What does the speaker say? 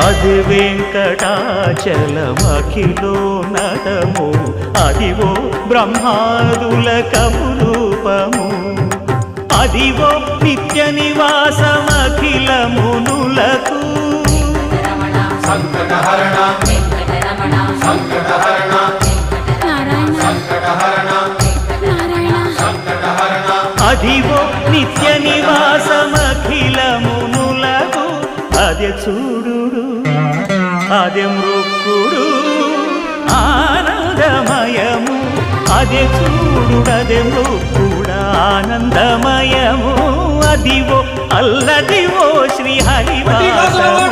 అది వెంకటాచలమఖిలో నటము అదివో బ్రహ్మాదుల కమురూపము అదివో నిత్య నివాసమఖిల మునులకు సంకటహరణ సంకటహరణ సంకటహరణ సంకటహరణ అదివో నిత్య నివాసమఖిల మునులకు అదే చూడు అదే మృక్కుడు ఆనందమయము అదే చూడు అదే మృక్కుడు ఆనందమయము అదివో అల్లదివో శ్రీ హరివాసము